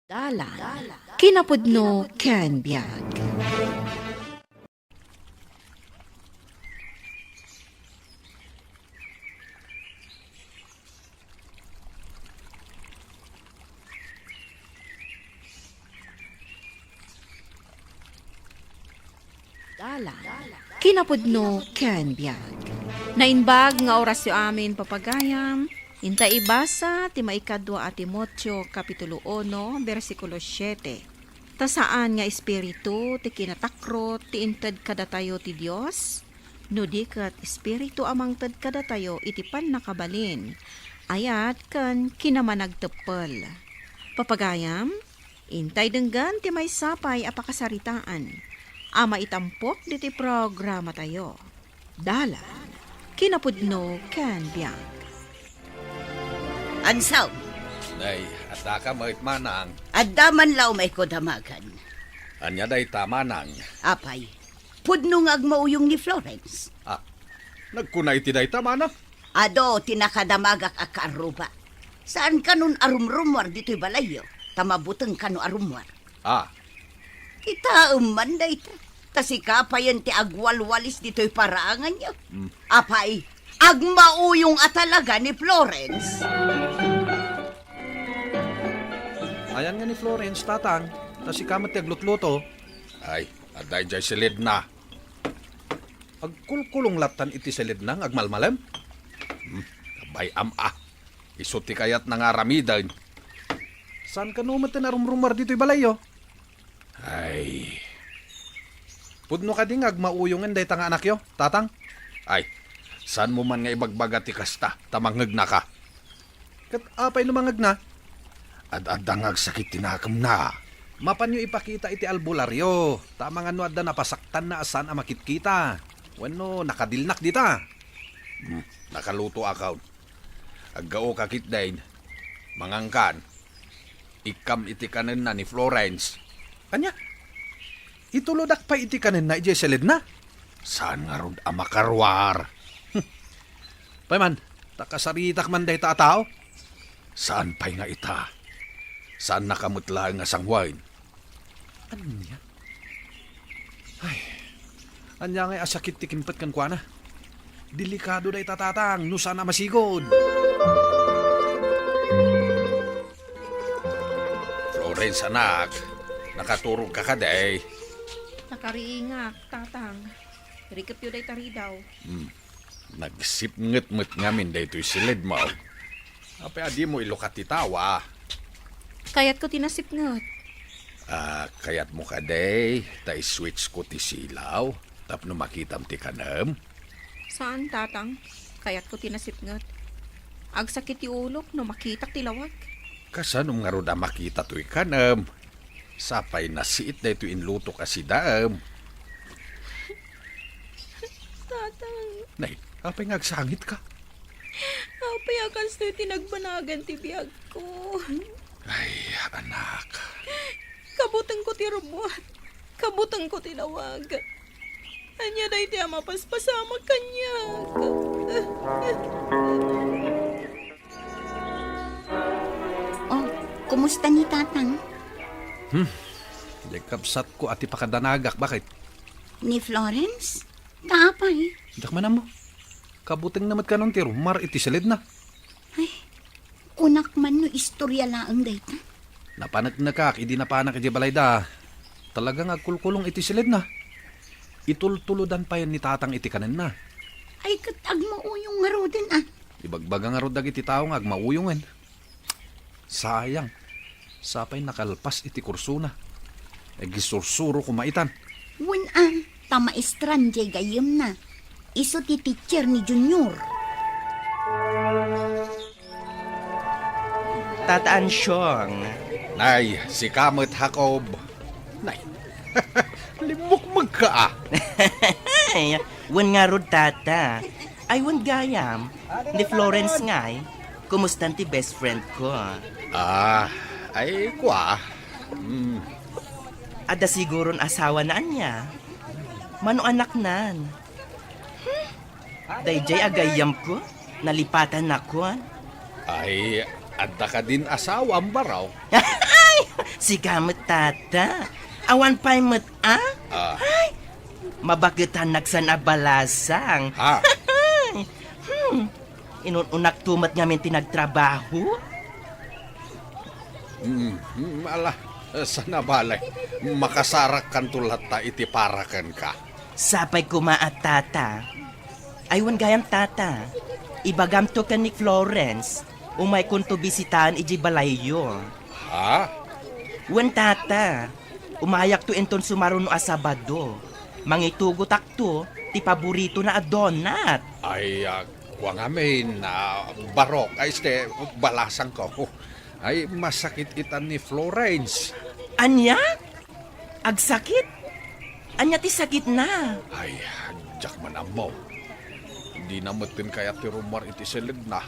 Dalan, kinapudno ken biag. Dalan, kinapudno ken biag. Nainbag nga orasyo amin papagayam, inta ibasa ti maikadwa a Timoteo kapitulo 1 bersikulo 7. Ta saan nga espiritu ti kinatakrot ti inted kadatayo ti Dios, no di ket espiritu amang ted kadatayo iti pannakabalin, ayat ken kinamanagteppel. Papagayam, intay denggan ti may sapay a pakasaritaan, ama itampok diti programa tayo. Dalan, kinapudno ken biag. Ansaw, Nay, ata ka mait manang. addaman law may kodamagan. Anya day tamanang. Apay, pudno nga agmauyong ni Florence. Nagkunay ti day tamanang. Ado, tinakadamagak akaruba. Saan ka nun arumrumwar dito'y balayo? Tamabuteng ka no arumwar. Kita manday ta. Kasi kapayan ti agwalwalis dito'y paraangan nyo. Apay, agmauyong atalaga ni Florence. Ayan nga ni Florence, tatang. Ta si kamat ti aglutluto. Ay, aday jay silid na. Agkulkulong latan iti silid nang agmalmalem. Kabay isuti kayat nangaramidan. Saan ka numat na rumrumar dito'y balayo? Ay, Pudno ka ding agmauyongan day tanga anak yo, tatang. ay, saan mo man nga ibagbaga ti kasta, tamangag na ka. Kat apay lumangag na. Ad-adangag sakit tinakam na. Mapan nyo ipakita iti albularyo. Tamang ano adda napasaktan na asan a makitkita. Wano, nakadilnak dita. Nakaluto akaw. Aggao kakit dahin. Mangangkan. Ikam iti kanen na ni Florence. Anya? Itulodak pa iti kanin na iti silid na. Saan nga ron amakarwar? Payman, takasaritak man day ta tao. Saan pa'y nga ita? Saan nakamutla nga sangwain? Anya? Ay, anya nga asakit ti kinpet kan kuana. Delikado day tatatang, no sana masigod. Florence anak, nakaturog ka kaday. Nakariingak, tatang. Rikap yun ay taridaw. Nagsipnget-met ngamin daytoy silid mo. Apay adi mo ilukat itawa. Kayat ko tinasipngot. Kayat mo kaday, tay switch ko ti silaw. Tapno makitam ti kanam. Saan, tatang? Kayat ko tinasipngot. Agsakit ti ulok no makitak ti lawag. Kasanong nga roda makita to'y kanam. Sapay na siit dayto inluto kasi daam. Tatang, Nay, apay ngagsangit ka. payakan sa'yo tinagbanagan ti biyag ko. Ay, anak. Kabutang ko ti rubuat. Kabutang ko ti lawag. Anya day ti ama paspasama kanya. Oh, kumusta ni tatang? Kapsat ko ati pakadanagak, bakit? Ni Florence? Tapay. Dak man mo. Kabuting namat ka nung tiro, mar iti silid na. Kunak man no istorya laang dayta. Napanak na kak, hindi napanak iti balayda. Talagang agkulkulong iti silid na. Itultuludan pa yan ni tatang iti kanin na. Ay katag mauyong nga rodin ah. Ibagbaga nga rodag iti tao nga agmauyungan. Sayang. Sapay nakalpas iti kurso na. Gisursuro kumaitan. Wen tamaestran jay gayem na. Iso ti teacher ni Junior. Tataan siyang. Nay, si Kamot Hakob. Nay, limok magka. Ay, wan nga rod tata. Ay, wan gayam. Ni Florence nga'y. Kumusta ti best friend ko? Ay kwa. Ada siguron asawa na niya. Mano anak nan. Dayjay agayam ko. Nalipatan na ko. Ay, adda ka din asawa ang baraw. Ay, Sigamot, tata. Awan pa'y mat, ah? Ay, mabagitan nagsan abalasang. Ha? Inunak tumat ngamin tinagtrabaho. Ala, sana balay. Makasarak kan tulat ta itiparakan ka. Sapay kumaat, tata. Aywan gayam, tata. Ibagam to ka ni Florence. Umay kunto bisitahan iji balayo. Ha? Wan, tata. Umayak to enton sumaruno a Sabado. Mangitugot akto, ti paborito na a donut. Ay, kuwang amin, barok, ay este, balasang ko. Ay, masakit itan ni Florence. Anya? Agsakit? Anya ti sakit na. Ay, jak manamaw. Di namutin kaya ti rumor iti silid na.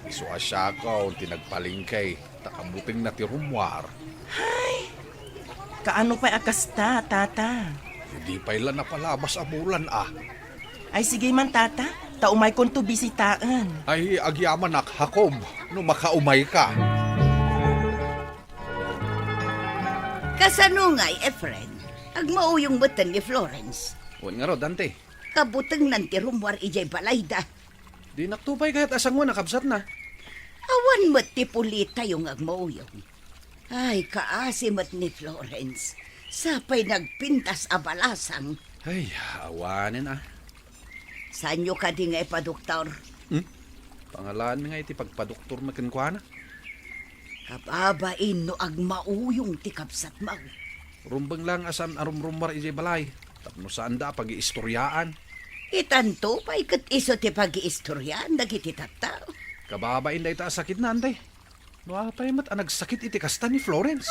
Iso asya ko, tinagpalingkay, takabuting na ti rumor. Kaano pa'y akasta, tata? Hindi pa ilan na palabas amulan Ay sige man, tata. Taumay kon to bisitaan. Ay, agyaman hakom, no makaumay ka. Kasanungay, Efren. Agmauyong butan ni Florence. Huwag nga ro, Dante. Kabutang nanti rumwar ijay balayda. Di naktupay kahit asang mo nakabsat na. Awan mo't ti pulita yung agmauyong. Ay, kaasimat ni Florence. Sapay nagpintas abalasang. Ay, awanin Saan nyo ka di nga ipadoktor? Pangalaan mi nga iti pagpadoktor makinkwana. Kababain no agmauyong ti kapsat mau. Rumbang lang asan arumrumar iti balay. Tapno saan da pag-iistoryaan. Itanto pa ikat iso ti pag-iistoryan dagiti tattao. Kababain da ita sakit na, Antay. No, apay mat nagsakit iti kasta ni Florence.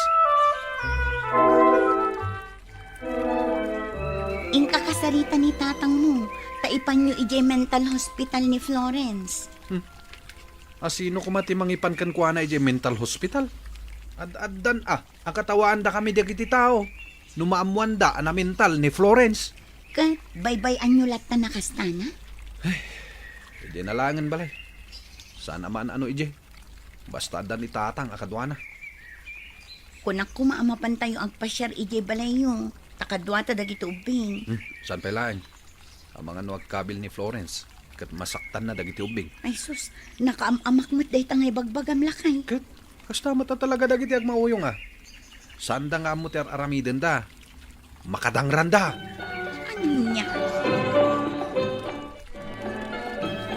Ingka kasarita ni tatang mo, taipan nyo ijay mental hospital ni Florence. Asino kumati mangipan kan kuana iti mental hospital? Ad-addan ang katawaan da kami dagiti tao. Numaamuan da na mental ni Florence. Kat, baybay-an nyo lahat na nakastana? Hindi nalangan balay. Sana man ano ije. Basta dan itatang akadwana. Kunak kumaamapan tayo ang pasyar ijay balayo. Takadwata dagiti ubing. Saan pailaing? Ang mga nuagkabil ni Florence. Kat masaktan na dagiti ubing. Ay sus, nakaamamak mo't dahi tangay bagbagam lakay. Kat, kasta mata talaga dagiti agmauyong Saan da nga mo ter aramiden da? Makadangran da. Anya?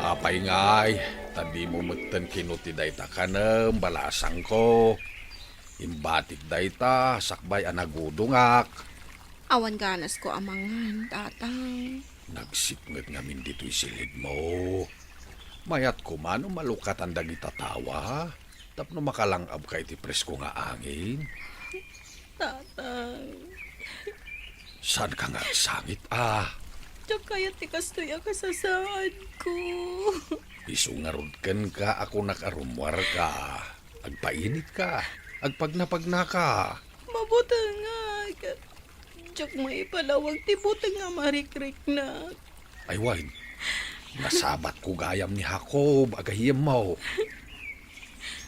Apay ngay, tadi mo mutten kinuti dayta kanem, balasang ko. Imbatik dayta, sakbay anagudungak. Awan ganas ko amangan, tatang. Nagsipnget ngamin dito'y silid mo. Mayat ko man malukat ang dagita tawa. Tapno makalangab ka iti presko nga angin. Tatang. Saan ka nga sangit Diyak kaya tikastoy ang kasasaan ko. Isungarod ka, ako nakarumwar ka. Agpainit ka, agpagnapagna ka. Mabuta nga. Diyak may palawag ti buta nga marikrik na. Ay, wine. Nasabat ko gayam ni Jacob, agahiyam mo.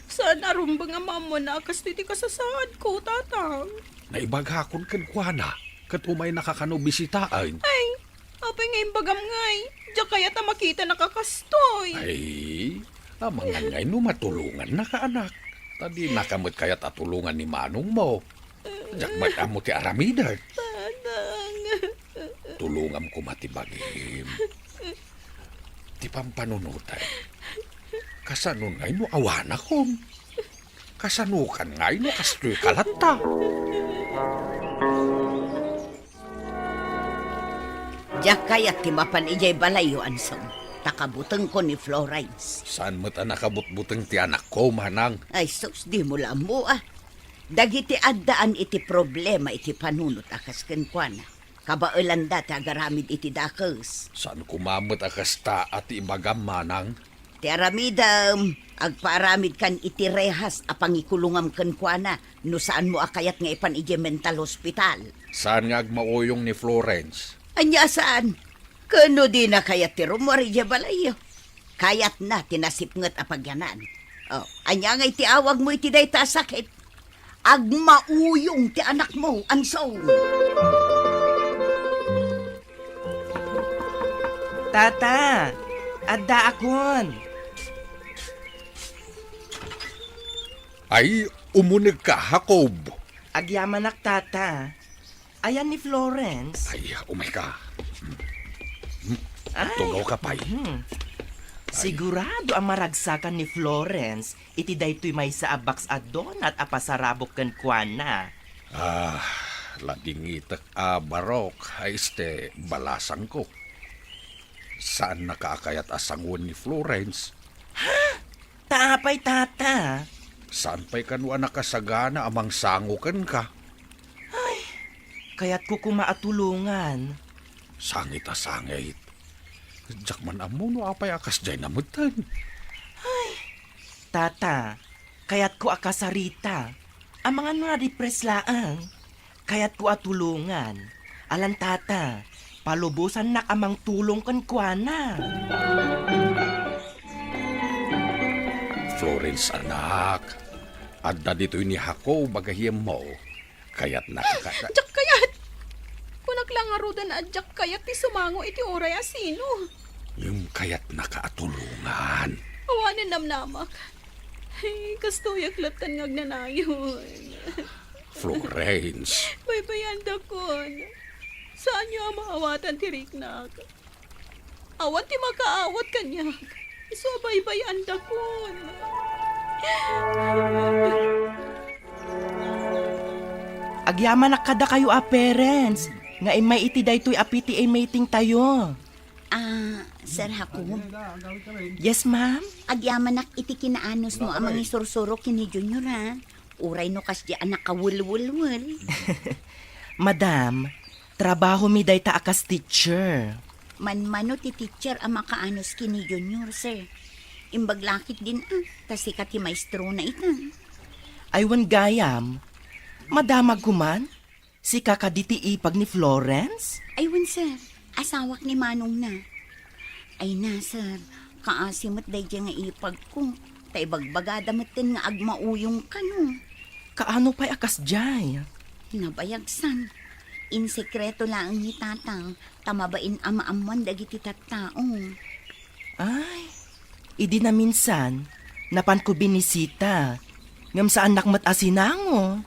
Saan arumba nga mamo na kastoy ti kasasaan ko, tatang. Naibaghakon kan kuana, kat umay nakakanobisitaan. Ay, apay ngayon bagam ngay. Diyak kaya ta makita nakakastoy. Ay, amang ngay no matulungan na ka, anak. Tadi nakamot kaya't atulungan ni manong mo. Diyak mo ti aramidat. Tatang. Tulungam ko matibagim. Ti pampanunutan. Kasano ngay no awana kon. Kasanukan ngay no kastoy kalata. Diyak kaya't timapan ijay balayo ansong. Takabutang ko ni Florence. Saan mo ta nakabutbutang ti anak ko, manang? Ay sus, di mo lang mo Dagiti addaan iti problema iti panunot akas kenkwana. Kabailan dati agaramid iti dakes. Saan kumamot akasta at ibagam, manang? Ti aramidam, agpaaramid kan iti rehas apangikulungam kenkwana. No saan mo akayat nga ipan iti mental hospital. Saan nga agmauyong ni Florence? Anya saan? Kano di na kayat ti rumor iti balayo. Kayat na tinasipnget apagyanan. Anya nga iti awag mo iti dayta sakit. agmauyong ti anak mo, Ansong. Tata, adda akon. Ay, umunig ka, Jacob. Agyamanak tata. Ayan ni Florence. Ay, umay ka. Ay. Tugaw ka pa'y. Sigurado ang maragsakan ni Florence, iti daytoy may sa abaks adon at apasarabok ken kuana. Ladingitak barok, ay balasang ko. Saan nakakayat asangon ni Florence? Taapay tata. Saan pa'y kanwa nakasagana amang sangukan ka? Kaya't ko kumaatulungan. Sangit a sangit. Diyak man amuno apay akas jay namutan. Tata, kaya't ko akasarita. Ang mga na-depress laang. Kaya't ko atulungan. Alan tata, palubusan na amang tulong kan kuana. Florence anak, adda dito'y ni Hako bagahiyem mo. Kaya't nakakata... Adyak kayat! Kunak lang arudan adyak kayat ti sumango iti oray asino. Yung kaya't nakaatulungan. Awanan namnamak. Ay, kastoyak latan ngag nanayon. Florence, Baybayanda kon. Saan niyo ang maawatan ti Riknak? Awat ti makaawat kanyak. Iso baybayanda kon. Agyaman na kada kayo parents. Nga imay iti daytoy apiti ay mating tayo. Sir Jacob, Yes, ma'am? agyamanak iti kinaanos mo amang isursuro kini Junior ha. Uray no kas di anak kawul-wul-wul. Madam, trabaho mi dayta akas teacher. Manmano ti teacher ang makaanos kini Junior, sir. Imbaglakit din kasi ka ti maestro na ita. Aywan gayam. Madamag kuman? Si kakaditi ipag ni Florence? Aywan, sir. Asawak ni Manong na. Ay na, sir. Kaasimot day dyan nga ipag ko. Tay bagbagadamutin nga agmauyong kano. Kaano pa'y akas jay? Nabayagsan. In sekreto lang ni tatang. Tamabain ama-amuan dagiti tattaong. Ay, idi na minsan, napan ko binisita. Ngam saan nakmat asinango.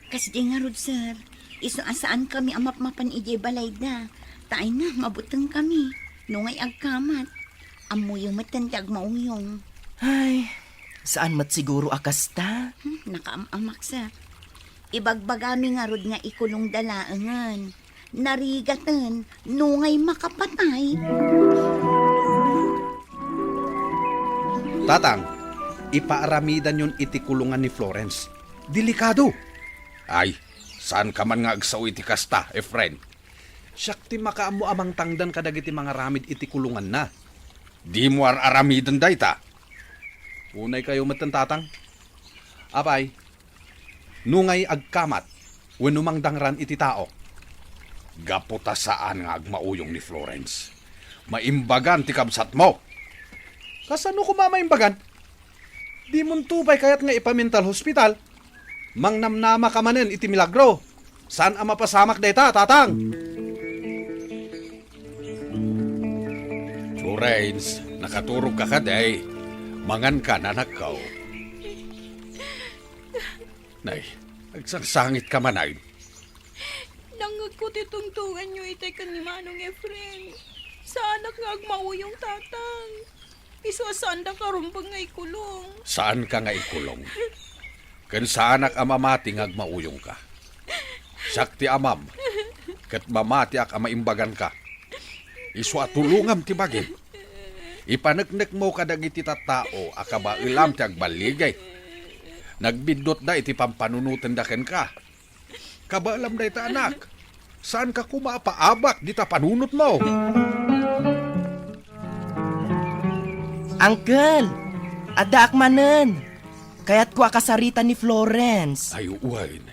Kas di nga rod, sir. Iso asaan kami amap-mapan ije balay da. Taay na, mabutang kami. Nungay agkamat. Amuyong matan ti agmauyong. Ay, saan mat siguro akas ta? Nakaamak, sir. Ibagbagami nga rod nga ikulong dalaangan. Narigatan, nungay makapatay. Tatang, ipaaramidan yun iti kulungan ni Florence. Delikado. ay, saan ka man nga agsaw iti kasta, friend? Siyak ti makaamu amang tangdan kadagiti mga ramid iti kulungan na. Di mo aramidan dayta. Unay kayo matan tatang. Apay, nungay agkamat, wenumang dangran iti tao. Gaputa saan nga agmauyong ni Florence. Maimbagan ti kabsat mo. Kasano ko mamaimbagan? Di mon tupay kayat nga ipa-mental hospital. Mangnamnama ka manen iti milagro. Saan ang mapasamak dayta, tatang? Florence, nakaturog ka kaday. Mangan ka na nakaw. Nay, agsangsangit ka manay. Nangag ko titungtungan nyo itay kan ni Manong Efren. Sa anak nga agmauyong tatang. Iso asanda ka rumpang nga ikulong. Saan ka nga ikulong? Kan saanak amamati nga agmauyong ka. Sakti amam. Kat mamati ak amaimbagan ka. Isu atulungam ti bagin. Ipanagnek mo kadagiti tattao akaba ilam ti agbaligay. Nagbidot da iti pampanunutan da ken ka. Kabaalam da ita anak. Saan ka kumapaabak di ta panunot mo? Uncle, ada akmanen. Kaya't ko akasarita ni Florence. Ay uwain.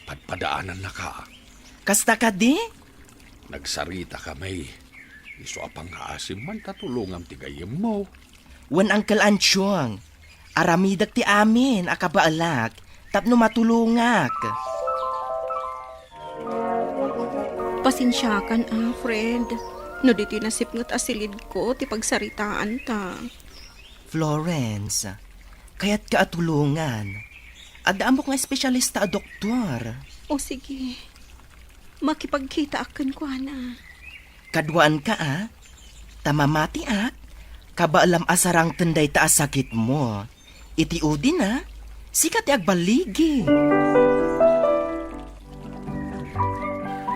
Padpadaanan na ka. Kasta ka di? Nagsarita kami. Isu apang haasim man tatulungam ti gayem mo. Wan Uncle Ansyong. Aramidak ti amin akabaalak. tapno matulungak. Pasensyakan friend. No di tinasip ngat asilid ko, ti pagsaritaan ta. Florence, kaya't ka atulungan. Adaan mo nga espesyalista a doktor. O sige, makipagkita akin ko na. Kadwaan ka tamamati kabaalam asarang tenday ta sakit mo. Iti udi na, sikat agbaligi.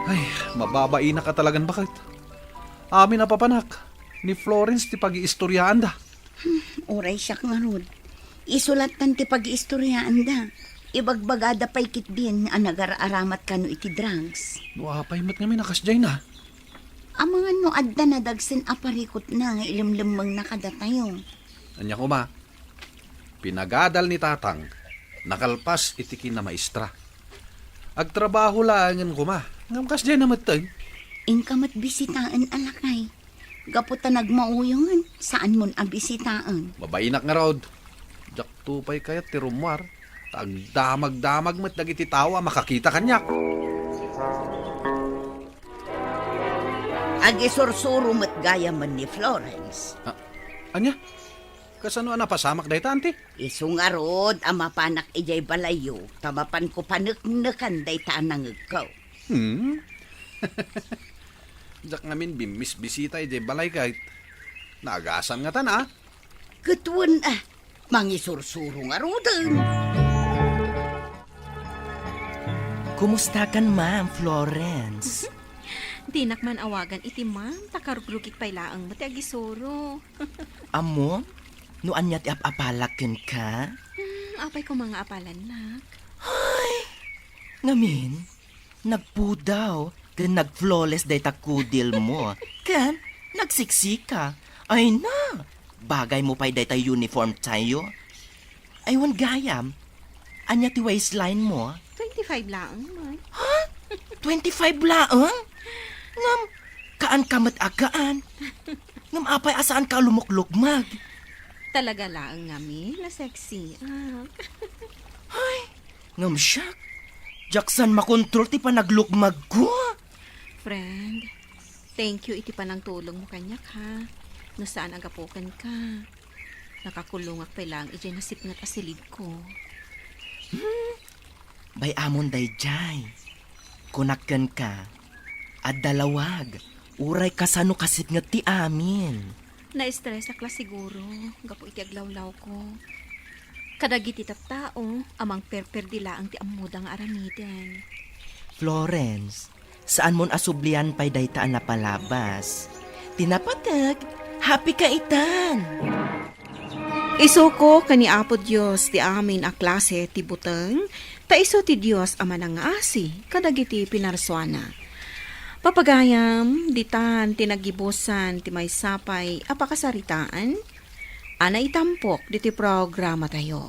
Ay, mababai na ka talagan bakit? Amin na papanak, ni Florence ti pag-iistoryaan da. Oray siya nga rod. Isulatan ti pag-iistoryaan da. Ibagbagada pa'y kitbin ang nagar-aramat ka no iti drugs. Wapay mat nga may nakasjay na. Ang mga no adda na dagsin aparikot na nga ilimlimang nakadatayo. Anya ko ma, pinagadal ni tatang, nakalpas itikin na maestra. Agtrabaho lang ko ma, ngam kasjay na matag. Inkamat bisitaan alakay. Gaputa nagmauyongan, saan mon abisitaan? Babainak nga rod. Jak tupay kayat ti rumwar. Tagdamag-damag mat dagiti tawa makakita kanyak. Agisursuro met gaya man ni Florence. Anya? Kasano na pasamak dahi tanti? Isungarod ang mapanak ijay balayo, tamapan ko paneknekan day taan nangagaw. Jak ngamin bimis bisita ijay balay kahit naagasan nga tan Ketuan mangisursuro nga rodan. Kumusta kan ma'am Florence? Di nakman awagan iti ma'am, takaruglugit pa'y laang mati agisoro. Amo, no anya ti apapalakin ka? Apay ko mga apalan nak. Ngamin, nagpudaw, kan nag-flawless day takudil mo. Kan, nagsiksika. Ay na, bagay mo pa'y day tayo uniform tayo. Aywan gayam, anya ti waistline mo? 25 laang man. 25 laang? Ngam, kaan kamat agaan. Ngam apay asaan ka lumuklugmag. Talaga laang ngami, na sexy. Ngam siyak, Jackson makontrol ti pa naglugmag ko. Friend, thank you iti panang tulong mo kanyak ha. No saan agapukan ka. Nakakulungak pa lang ijay nasipngat asilid ko. Bay amon day jay. Kunakken ka. At dalawag. Uray kasano kasip nga ti amin. Na-stress akla siguro. Gapo iti aglawlaw ko. Kadagiti tao, amang perperdila ang ti amuda nga aramiden. Florence, saan mon asublian pay daytaan na palabas? Tinapatag, happy ka itan. Isuko kani Apo Dios ti amin a klase ti buteng, ta iso ti Dios ama nang asi, kadagiti pinarswana. Papagayam, ditan tinagibusan ti may sapay apakasaritaan, ana itampok diti programa tayo.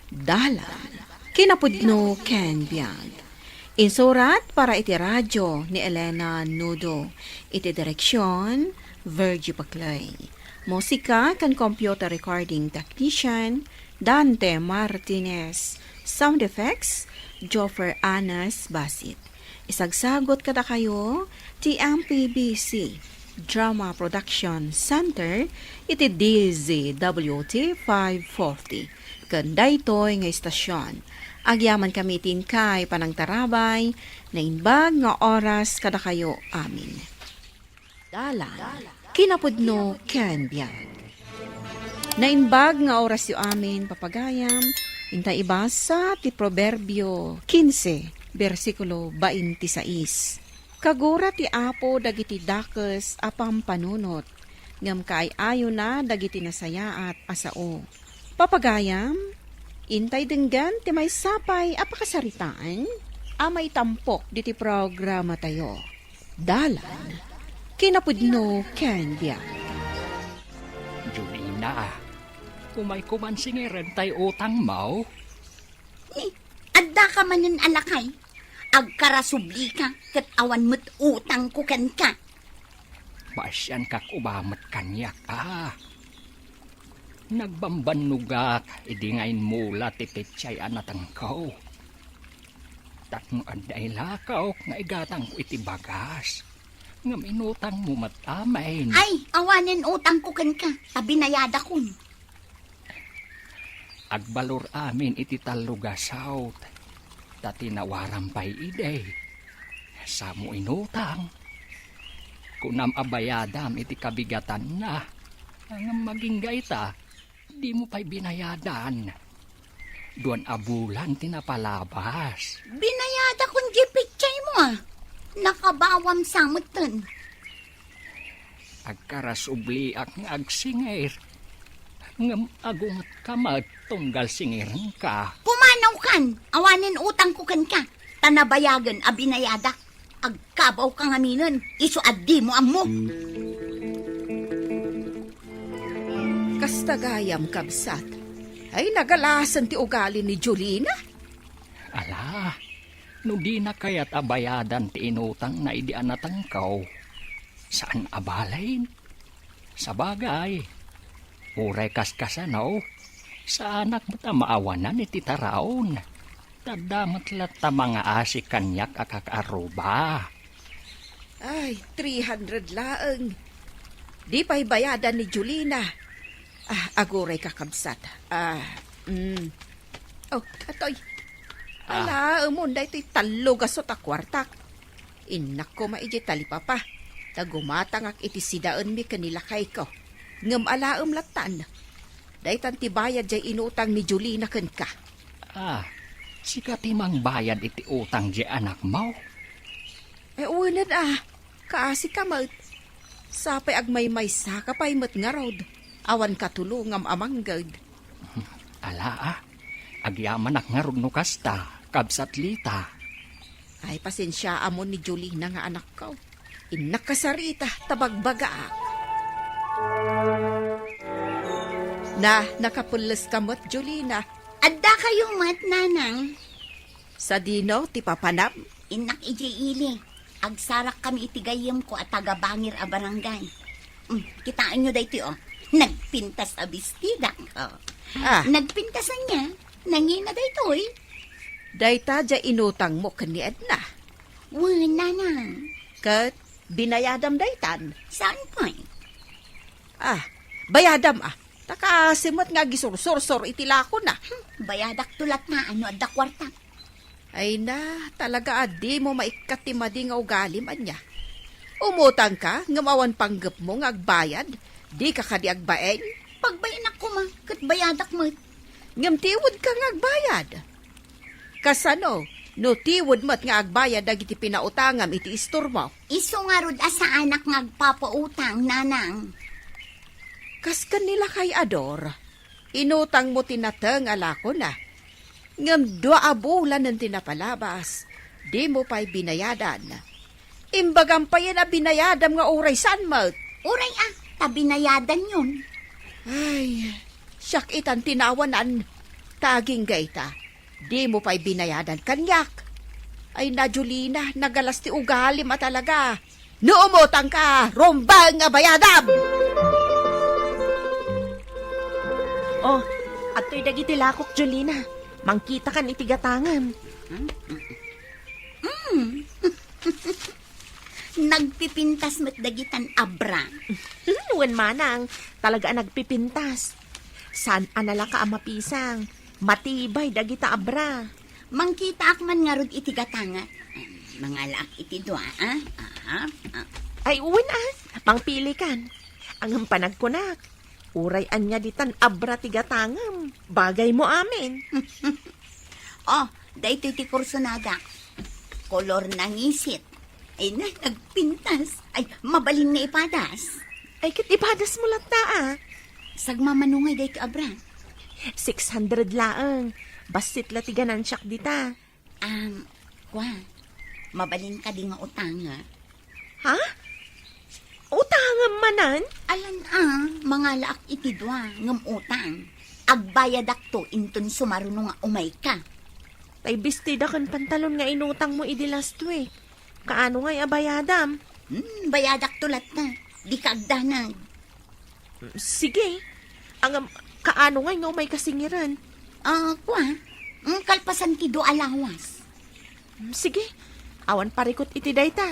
Dalan, kinapudno Ken Biag. Insurat para iti radyo ni Elena Nudo. Iti direksyon, Virgie Paclay. Musika kan computer recording technician, Dante Martinez. Sound effects, Joffer Anas Basit. Isagsagot kada kayo, TMPBC Drama Production Center, iti DZWT 540. Kanda ito'y nga istasyon. Agyaman kamitin kay panang tarabay, na inbag nga oras kada kayo amin. Dalan, kinapudno Ken Biag. Nainbag nga oras yu amin papagayam, inta ibasa ti Proverbio 15, versikulo 26. Kagura ti Apo dagiti dakes apam panunot, ngam kaay ayo na dagiti nasayaat asao. Papagayam, intay denggan ti may sapay apakasaritaan, amay tampok diti programa tayo. Dalan, kinapudno Ken Biag. Julina, kumay kumansingiran tay utang mo? Adda ka man nun alakay. Agkarasubli ka, kat awan mo't utang ko kan ka. Maasyan kak ubamat kanyak Nagbambanugak, idingayin mula ti petsay anatang ko. Tatno anday lakaw, nga igatang ko iti bagas. Nga minutang mo matamain. Ay, awanin utang ko kan ka. Tabinayada kun. Agbalor amin iti talugasaw. Tatinawaran pa'y ide. Samo inutang. Kunam abayadam iti kabigatan na. Ang maging gaita, di mo pa'y binayadan. Duan abulan tinapalabas. Binayada kun gipichay mo ah. Nakabawam samutan. Agkarasubli ak nga agsingir. Ngam agungat kamag tunggal singiran ka. Pumanaw kan. Awanin utang ko kan ka. Tanabayagan a binayada. Agkabaw ka nga minan. Iso addi mo amo. Kastagayam kabsat. Ay nagalasan ti ugali ni Julina. Ala, no di na kaya't abayadan ti inutang na idianatang kaw. Saan abalain? Sa bagay. Uray kaskasanaw. Sa anak mo ta maawanan iti taraon. Tadamat lata mga asik kanyak akakaruba. Ay, 300 laeng. Di pa'y bayadan ni Julina. Aguray kakabsat. Oh, atoy. Ala, umunday to'y talo gasot a kwartak. Inak ko maiji talipapa. Tagumatangak iti sidaan mi kanilakay ko. Ngam alaam latan. Daytan ti bayad jay inutang ni Julina ken ka. Sika timang bayad iti utang di anak mo. Unad kaasi ka mat. Sapay agmay-may sa kapay mat nga rod. Awan katulungam amanggad. Ala agyaman ak nga rugno kasta, kabsat lita. Ay pasensya amon ni Julina nga anak ko. Inak kasarita tabagbaga. Nakapulas ka mat Julina. Adda kayo mat, nanang. Sa dino ti papanap. Inak ili. Agsarak kami itigayam ko at tagabangir a barangay. Kitaan nyo dayti Nagpintas a bestida ko. Nagpintasan niya. Nangina daytoy. Dayta ja inutang mo ken ni Edna. Wan, nanang. Kat binayadam daytan. Saan po? Bayadam Takasimot nga gisursor itilako na. Bayadak tulat na adda kwarta. Ay na, talaga adi mo maikatimading nga ugalim anya. Umutang ka, ngamawan panggap mo nga agbayad, di ka kadi agbaeng. Pagbayan ako kat bayadak mo. Ngam tiwod ka nga agbayad. Kasano, no tiwod mat nga agbayad dagiti pinautangam iti istor mo. Iso nga rod asa anak nga agpapautang, nanang. Kas kanila kay Ador, inutang mo tinatang alako na. Ngam 2 bulan ng tinapalabas, di mo pa'y binayadan. Imbagam pa yan binayadam nga oray saan mo. Oray tabinayadan yun. Ay, siyak itan tinawanan. Taging gaita, di mo pa'y binayadan kanyak. Ay na Julina, nagalas ti ugalim talaga. Nuumutang ka, rombang nga bayadam! Oh, ato'y dagiti lakok, Julina. Mangkita kan itigatangan. Nagpipintas met dagitan abra. Wen manang, talaga nagpipintas. Saan anala ka mapisang? Matibay dagita abra. Mangkita ak man nga rod itigatanga. Mga laak iti dua, Ay uwin pangpili kan. Ang panagkunak. Uray anya ditan abra tigatangam. Bagay mo amin. Dahito iti kursunada. Kolor ng isit. Ay na, nagpintas. Ay, mabalin na ipadas. Ay, kit ipadas mo lata Sagmamanungay dahito abra. 600 laang. Basit latiganan siyak dita. Mabalin ka di nga utanga. Ha? Utangam manan? Alan mga laak iti dua, ngam utang. Agbayadak to, inton sumaruno nga umay ka. Tay bestida kan pantalon nga inutang mo idi last week. Kaano nga'y abayadam? Bayadak tulat na. Di ka agdanag. Sige. Kaano nga may kasingiran? Kalpasan ti do alawas. Sige, awan parikot iti dayta.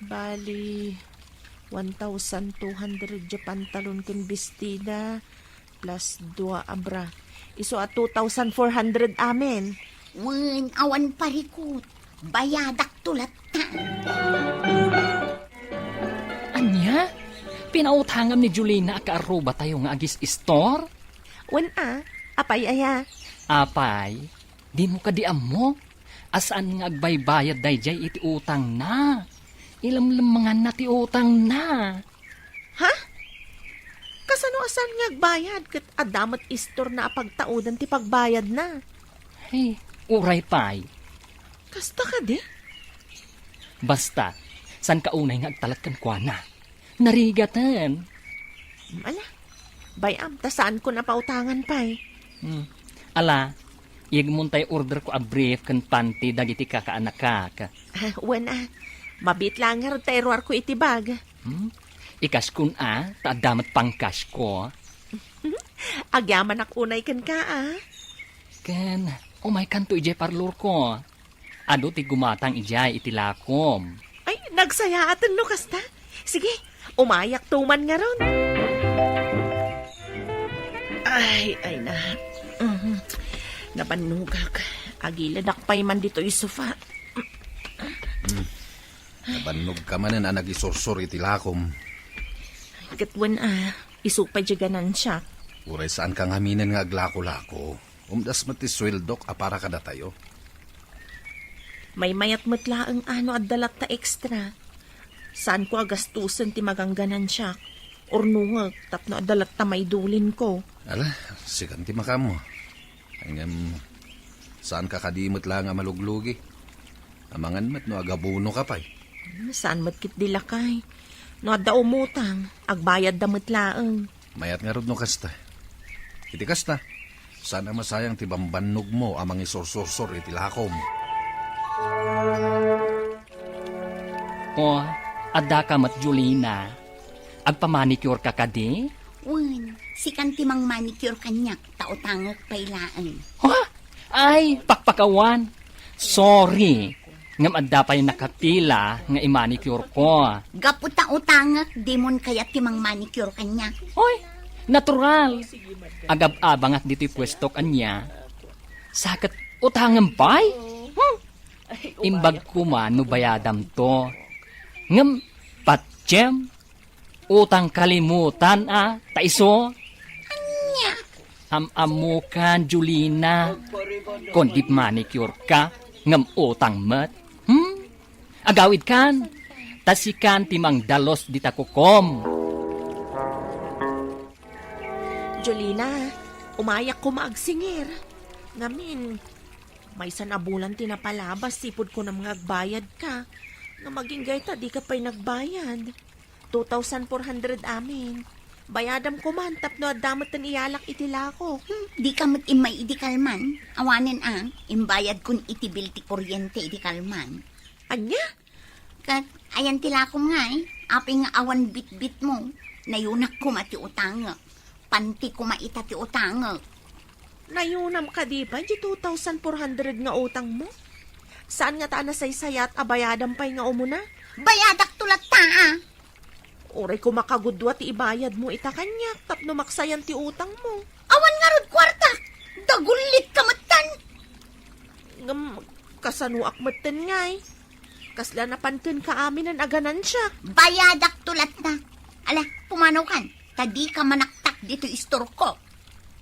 Bali, 1,200 jo pantalon ken bestida plus 2 abra. Iso at 2,400 amen. Wen, awan parikot. Bayadak tulat ta. Anya? Pinautangam ni Julina akaaruba tayo nga agis store? Wen apay aya. Apay, di mo kadiam mo? Asaan nga agbaybayad dayjay iti utang na? Ilamlamangan na ti utang na. Ha? Kasano asan nga agbayad ket adamat istor na apagtaudan ti pagbayad na. Hey, uray pay. Kasta ka di? Basta, san ka unay nga agtalat kan kuana? Narigatan. Ala, bayam, tasaan ko na pautangan pay. Ala, igmuntay order ko a brief kan panty dagiti kakaanak ka. Wen mabit lang nga ron tayo ko itibag. Ikas kun taadamat pang cash ko. Agyaman ak unay kan ka Ken, umay kanto ijay parlor ko. Ado ti gumatang ijay itilakom. Ay, nagsayaatan no kasta. Sige, umayak tuman nga ron. Ay na. Nabanugak. Agiladak pa'y man dito yung sofa. Nabanog ka man na nagisursur iti lakom. Katwan isupay dyan siya. Uray saan kang haminin nga aglako-lako. Umdas mati sweldok para kada tayo. May mayat matlaang at dalat ta extra. Saan ko agastusan ti magangganan siya? Ornungag, tapno adalat ta may dulin ko. Ala, sikan ti makamo. Hanggang saan ka kadimot lang nga maluglugi. Amangan mat no agabuno ka pa'y. Saan matkit dilakay? No adda umutang, agbayad da matlaang. Mayat nga rod no kasta. Iti kasta, sana masayang ti bambanog mo amang isorsorsor iti lakom. O, adda ka mat Julina. Agpamanicure ka kadi? Wen, si kantimang manicure kanyak, tautangok pailaan. Ha? Ay, pakpakawan. Sorry. Ngam adda pa yung nakapila nga i-manicure ko. Gaputa utangak, dimon kaya timang manicure kanyak. Hoy, natural. Agab-abang at dito'y pwesto kanya. Sakat utangan pa'y? Imbag kuma no bayadam to. Ngam, patsyem. Utang kalimutan taiso. Anya? Am-amukan, Julina. Kondip manicure ka, ngam utang mat. Agawid kan. Tasikan timang dalos di takukom. Jolina, umayak ko maagsingir. Ngamin, may sanabulan tinapalabas, sipod ko na mga agbayad ka. Nga maging gayta, di ka pa'y nagbayad. 2,400 amin. Bayadam ko man, tapno at damat tan iyalak itila ko. Di ka mat imay idikalman. Awanin imbayad kun itibil ti kuryente idikalman. Anya? Kat, ayan tilakom nga aping nga awan bit-bit mo. Nayunak ko mati utangak. Panti ko maita ti utangak. Nayunam ka di ba, di 2,400 nga utang mo? Saan nga taan na saysayat abayadam pa'y nga umuna? Bayadak tulat ta Oray ko makagudwa ti ibayad mo ita kanya, tapno maksayan ti utang mo. Awan nga rod kwarta. Dagulit ka matan. Ngam, kasanuak matan ngay. Kasla napantin ka amin ang aganan siya. Bayadak tulat na. Ala, pumanaw kan. Tadi ka manaktak dito istor ko.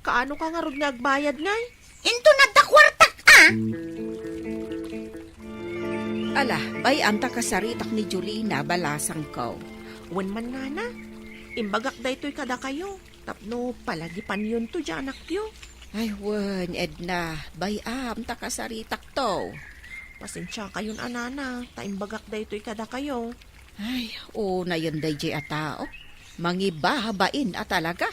Kaano ka nga rod nga agbayad ngay? Into na dakwartak Ala, bayam ta kasaritak ni Julina balasang ko. Wen man nana, imbagak da ito'y kada kayo. Tapno, palagipan yun to dyan anak yo. Ay, wen, Edna, bayam ta kasaritak to. Pasensya kayon anana, taimbagak da ito'y kada kayo. Ay, na yun day jay atao. Mangibahabain talaga.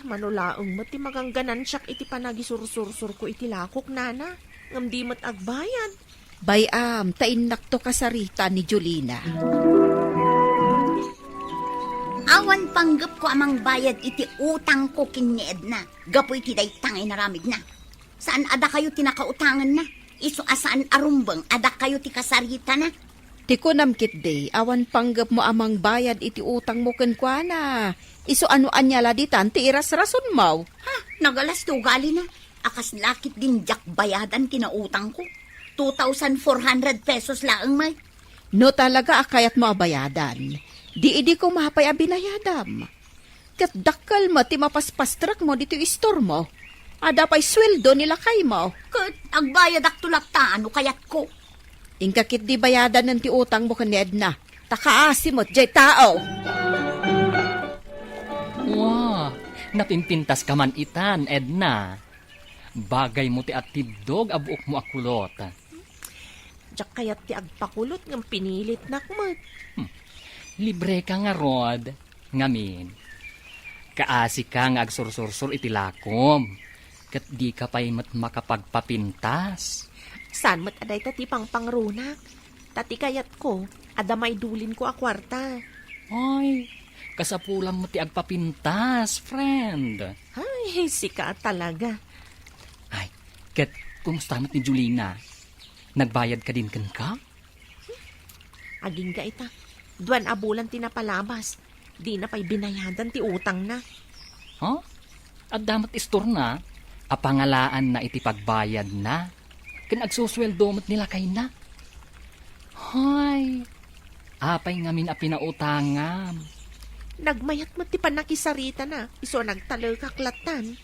Manulaong mati magangganan siyak iti panagisursur-sur ko iti lakok nana. Ngam di mat agbayad. Bayam, tain nakto kasarita ni Julina. Awan panggap ko amang bayad iti utang ko kin ni Edna. Gapo iti daytang inaramid na. Saan ada kayo tinakautangan na? Iso asaan arumbang ada kayo ti kasarita na? Ti kunamkit day, awan panggap mo amang bayad iti utang mo kenkwana. Iso ano anyala ditan ti iras rason mo. Ha, nagalas to gali na. Akas lakit din jak bayadan kinautang ko. 2,400 pesos laang may. No talaga akayat mo abayadan. Di ko mapay abinayadam. Kat dakal mo ti mapaspastrak mo dito istor mo. Ada pa'y sweldo nila kay mo. Kat agbayad ak tulakta ano kayat ko. Ingkakit di bayadan ng ti utang mo kan ni Edna. Takaasi mo't jay tao. Wow, napimpintas ka man itan, Edna. Bagay mo ti atibdog abuok mo akulot. Diyak kayat ti agpakulot ng pinilit na kumat. Libre ka nga, Rod. Ngamin. Kaasi ka nga agsursursur iti lakom. Kat di ka pa'y makapagpapintas. Saan mat aday tati pang pangrunak? Tati kayat ko, adamay dulin ko a kwarta. Ay, kasapulang mo ti agpapintas, friend. Ay, sika talaga. Ay, kat kumusta mo ti Julina? Nagbayad ka din kan ka? Aging ka ita. Duwan abulan tinapalabas. Di na pa'y binayadan ti utang na. Huh? At damat istor na, apangalaan na iti pagbayad na. Kan agsusweldo mo't nila kay na. Hay, apay ngamin a pinautangam. Nagmayat mo ti panakisarita na. Iso nagtalagkaklatan.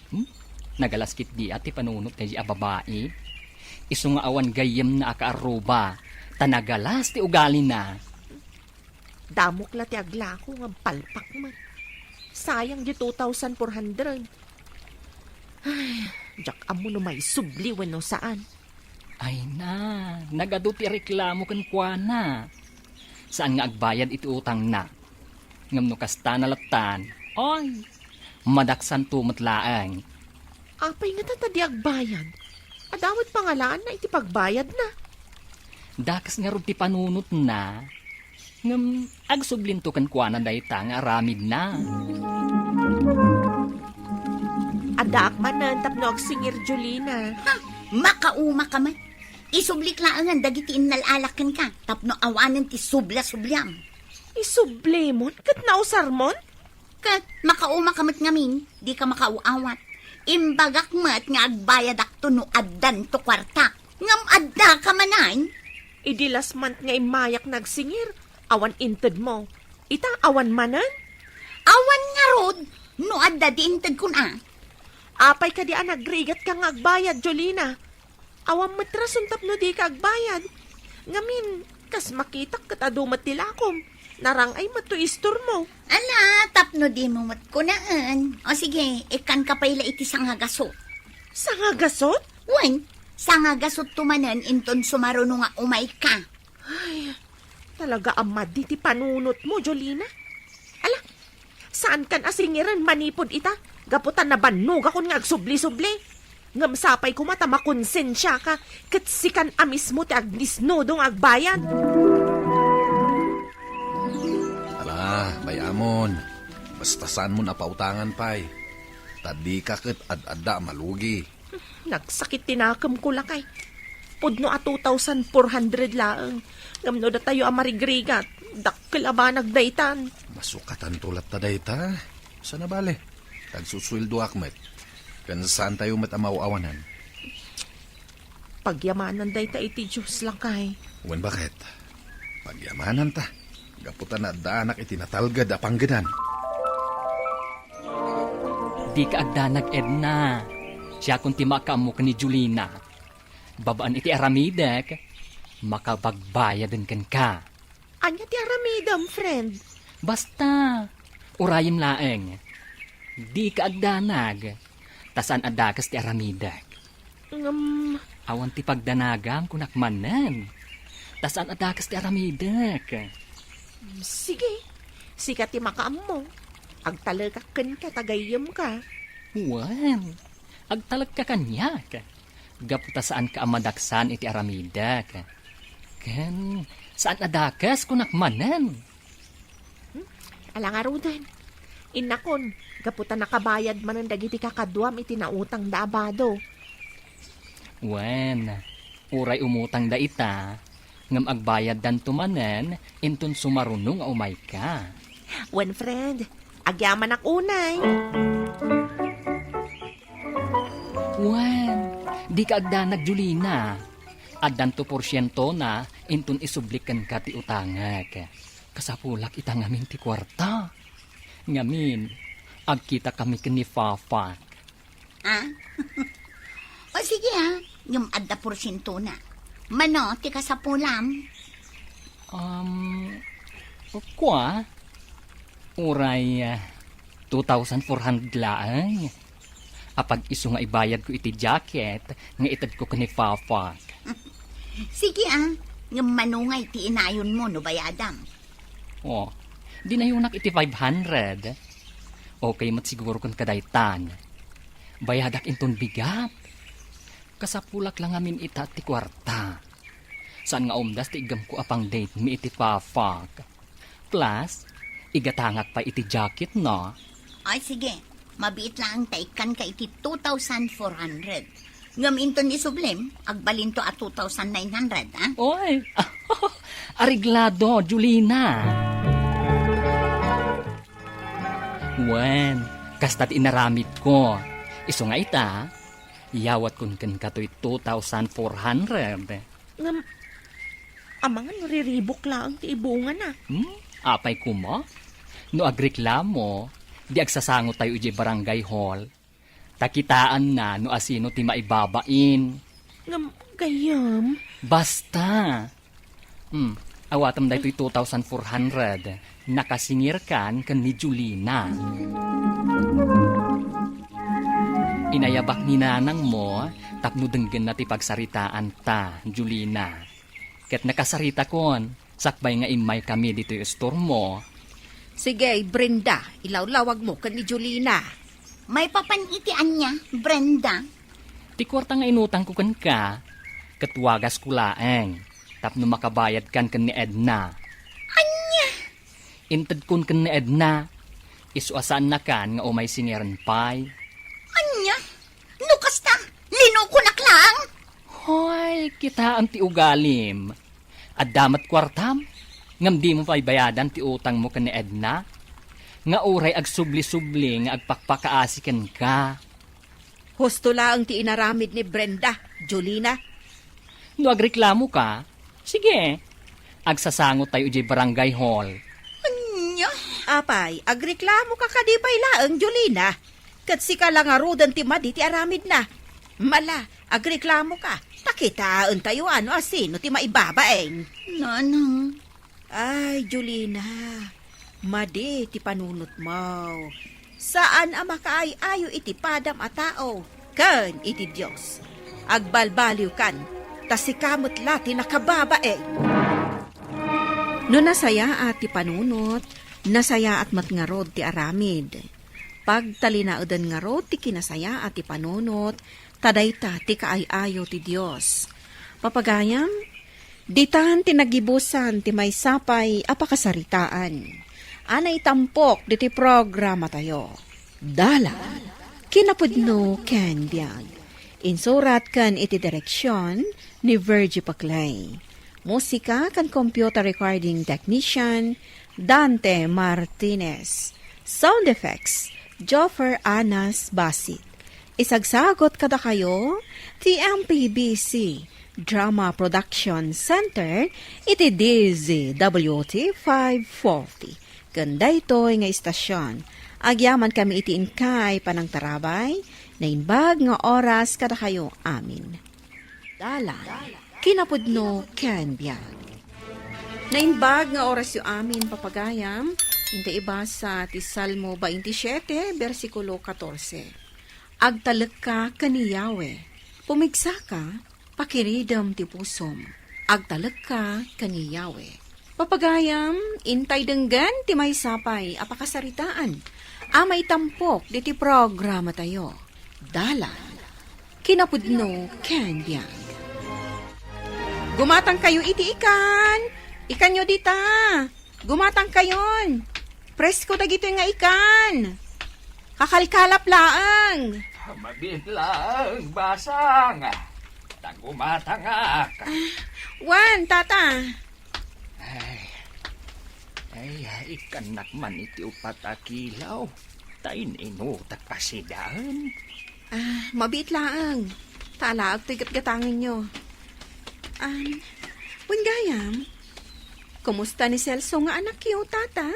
Nagalaskit di at ipanunot na di babae. Iso nga awan gayem na akaaruba. Tanagalas ti ugali na. Damok la ti agla ko nga palpak man. Sayang di 2,400. Ay, jak amo no may subli wano saan. Ay na, nagado ti reklamo kan kuana. Saan nga agbayad iti utang na? Ngam no kasta nalatan. Ay, madaksan tumatlaang. Apay nga tata di agbayad. Adawat pangalaan na iti pagbayad na. Dakas nga ron ti panunot na. Ngam agsublinto kan kuana dayta nga aramid na. Adaak man na tapno agsingir Julina. Ha, makauma ka man. Isublik laangan dagiti inalalakan ka. Tapno awanan ti subla-subliam. Isublemon? Kat nausarmon? Kat makauma ka mat ngamin, di ka makauawat. Imbagak mat nga agbayad ak to no addan to kwarta. Ngam adda ka manan. Idi last month nga imayak nagsingir. Awan inted mo. Ita awan manan? Awan nga rod, no adda di intad kun a. Apay ka di nagrigat ka nga agbayad, Jolina. Awan matrasun tapno di ka agbayad. Ngamin, kas makitak kat adumat tilakom. Narangay mato istor mo. Ala, tapno di mo mat kunaan. O sige, ikan ka payla iti sangagasot. Sangagasot? Wen, sangagasot tumanan inton sumaruno nga umay ka. Ay, talaga amad di ti panunot mo, Jolina. Ala, saan kan asingiran manipod ita? Gaputan na banog akong nga agsubli-subli. Ngamsapay ko mata makonsensya ka kat sikan amis mo ti agnisnodong agbayad. Ala, bayamon. Basta saan mo napautangan pa'y. Tadi ka kat ad-adda malugi. Nagsakit tinakam ko lakay. Pudno a 2,400 laang. Ngamno da tayo amarigrigat. Dakkel aba nagdaytan. Masukatan tulat ta dayta. Sana bale? Tagsusweldo akmet. Kan saan tayo mat amaw-awanan? Pagyamanan dayta iti Diyos lakay. Wen bakit? Pagyamanan ta. Gaputan na daanak itinatalgad a panggadan. Di ka agdanag, Edna. Siya kung timakamu ka ni Julina. Babaan iti aramidek, makapagbayadan kan ka. Anya ti aramidam, friend? Basta, urayim laeng. Di ka agdanag. Tasan adakas ti aramidek. Awan ti pagdanagam kunakmanan. Tasan adakas ti aramidek. Sige. Sikat ti makaam mo. Agtalagakan ka, tagayam ka. Wan, agtalag ka kanyak. Gaputa saan ka amadaksan iti aramidek. Ken, saan adakas kunakmanan. Alang arudan. Inakon, gaputan nakabayad man ang dagiti kakadwam iti nautang da abado. Wen, uray umutang da ita, ngam agbayad dan tumanen, intun sumarunong a umay ka. Wen friend, agyaman ak unay. Wen, di ka agdanag Julina. Addan 2% na, intun isublikan ka ti utangak. Kasapulak ita ngamin ti kwarta. Ngamin, agkita kami kini Fafak. Ah? O sige yung adda porsyento na. Mano, tika sa pulam. Kwa? Uray, 2,400 laang. Apag iso nga ibayad ko iti jacket, nga itad ko kani Fafak. Sige yung manungay ti inayon mo no bayadam. Oh, di na yunak iti 500. Okay, matsiguro kon kadaytan. Bayadak inton bigat. Kasapulak lang amin ita ti kwarta. Saan nga umdas ti igam ko apang date mi iti Fafak. Plus, igatangak pa iti jacket no. Ay sige, mabiit lang ang taikan ka iti 2,400. Ngam inton isublim, agbalin to at 2,900, Oy, ariglado, Julina. Wen, kasta't inaramid ko. Iso nga ita, yawat kun kan kato'y 2,400. Ngam, amangan nariribok lang ti ibungan na. Apay ko mo? No agreklamo, di agsasango tayo iti barangay hall. Takitaan na no asino ti maibabain. Ngam, gayam. Basta. Awatam da ito'y 2,400. Nakasingir kan ni Julina. Inayabak ni nanang mo, tapno denggen na ti pagsaritaan ta, Julina. Ket nakasarita kon, sakbay nga imay kami dito yung store mo. Sige, Brenda, ilawlawag mo kan ni Julina. May papanitian niya, Brenda. Ti kwarta nga inutang ko kan ka, katwagas ko laeng, tapno makabayad kan ni Edna. Anya? Inted kun kan ni Edna, isuasaan na kan nga umay singiran pay. Anya? Nukas ta, linukunak lang. Hoy, kita ang ti ugalim. At damat kwartam, ngam di mo pa'y bayadan ti utang mo kan ni Edna. Nga uray agsubli-subli nga agpakpakaasikan ka. Husto lang ti inaramid ni Brenda, Julina. No agreklamo ka, sige, agsasangot tayo di barangay hall. Anya? Apay, agreklamo ka kadipay laang, Julina. Kat si ka lang arudan ti madi ti aramid na. Mala, agreklamo ka. Takitaan tayo ano asino ti maibabaeng. Nanang. Ay, Julina, madi ti panunot mo. Saan ang makaay-ayo iti padam a tao? Kan iti Diyos. Agbalbaliw kan, tasikamot lati nakababaeng. No nasaya at ti panunot, nasaya at matngarod ti aramid. Pag talinaudan ngarod ti kinasaya at ti panunot, tadayta ti kaay-ayo ti Diyos. Papagayam, ditan ti nagibusan ti may sapay apakasaritaan. Anay tampok diti programa tayo. Dala, kinapudno ken biag. Insurat kan iti direksyon ni Virgie Paclay. Musika kan computer recording technician Dante Martinez. Sound effects Joffer Anas Basit. Isagsagot kada kayo ti MPBC Drama Production Center iti DZWT 540. Ganda ito'y nga istasyon. Agyaman kami iti inkay panang tarabay na inbag nga oras kada kayo amin. Dala, kinapudno ken biag. Na inbag nga oras yung amin papagayam, hindi iba sa ti Salmo 27, versikulo 14. Agtalag ka kaniyawe, pumigsa ka, pakiridam ti pusom. Agtalag ka kaniyawe. Papagayam, intay denggan ti may sapay apakasaritaan. Amay tampok diti programa tayo. Dala, kinapudno ken biag. Gumatang kayo iti ikan. Ikan nyo dita. Gumatang kayon. Presko dagito nga ikan. Kakalkalap laang. Mabitlang basang. Tagumatangak. Wan, tata. Ay, ikanak man iti upatakilaw. Tain inutak pasidahan. Mabit laang. Talaag to'y gatgatangin nyo. Gayam. Kumusta ni Celso nga anak yo, tata?